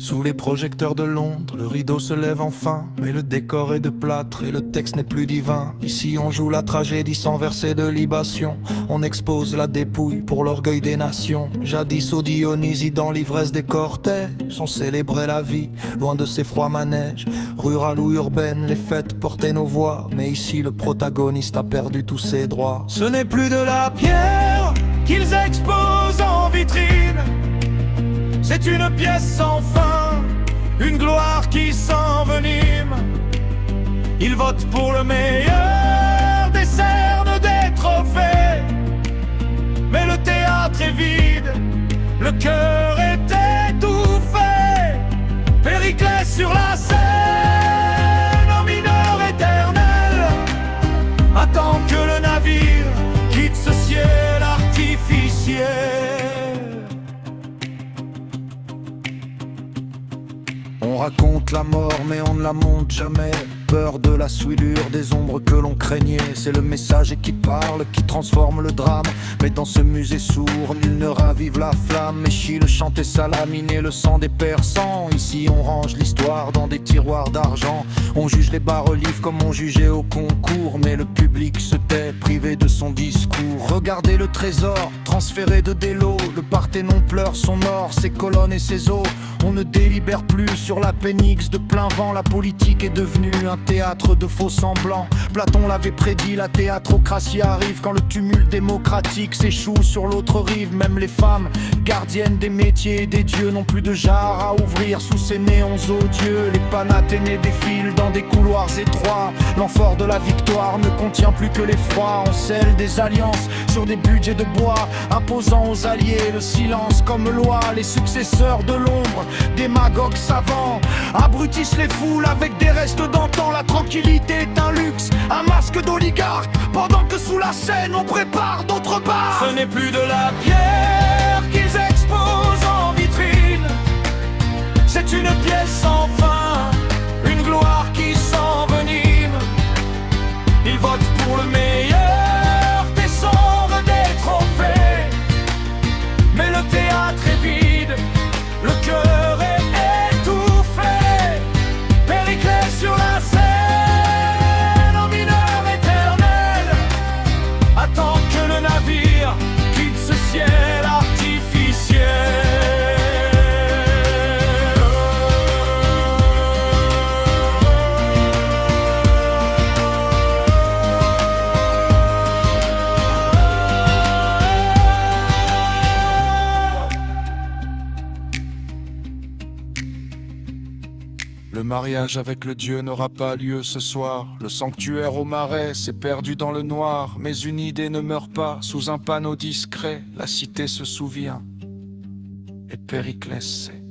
Sous les projecteurs de Londres, le rideau se lève enfin, mais le décor est de plâtre et le texte n'est plus divin. Ici on joue la tragédie sans verser de libation. On expose la dépouille pour l'orgueil des nations. Jadis au Dionysie dans l'ivresse des cortèges, on célébrait la vie, loin de ces froids manèges. Rurales ou urbaines, les fêtes portaient nos voix, mais ici le protagoniste a perdu tous ses droits. Ce n'est plus de la pierre qu'ils exposent en vitrine, c'est une pièce sans fin, une gloire qui s'envenime. Ils votent pour le meilleur, décernent des trophées, mais le théâtre est vide, le cœur est étouffé. Périclès sur la scène, un mineur éternel, attend que le navire quitte ce ciel artificiel. On raconte la mort mais on ne la montre jamais. Peur de la souillure des ombres que l'on craignait. C'est le message qui parle, qui transforme le drame. Mais dans ce musée sourd, nul ne ravive la flamme. Échille, chanter, salaminer le sang des persans. Ici on range l'histoire dans des tiroirs d'argent. On juge les bas-reliefs comme on jugeait au concours. Mais le public se tait, privé de son discours. Regardez le trésor, transféré de Délo. Le Parthénon pleure son or, ses colonnes et ses eaux. On ne délibère plus sur la pénix de plein vent. La politique est devenue un théâtre de faux semblants. Platon l'avait prédit, la théâtrocratie arrive quand le tumulte démocratique s'échoue sur l'autre rive. Même les femmes, gardiennes des métiers et des dieux, n'ont plus de jarre à ouvrir sous ces néons odieux. Les panathénées défilent dans des couloirs étroits. L'amphore de la victoire ne contient plus que l'effroi. On scelle des alliances sur des budgets de bois, imposant aux alliés le silence comme loi. Les successeurs de l'ombre, démagogues savants, abrutissent les foules avec des restes d'antan. La tranquillité est un luxe, un masque d'oligarque, pendant que sous la scène on prépare d'autres bars. Ce n'est plus de la pierre qu'ils exposent en vitrine, c'est une pièce sans fin, une gloire qui s'envenime. Ils votent pour le meilleur, descendent des trophées, mais le théâtre est vide, le cœur est étouffé. Périclès sur la scène, un mineur éternel, attend que le navire quitte ce ciel artificiel. Le mariage avec le Dieu n'aura pas lieu ce soir. Le sanctuaire au marais s'est perdu dans le noir. Mais une idée ne meurt pas sous un panneau discret. La cité se souvient, et Périclès sait.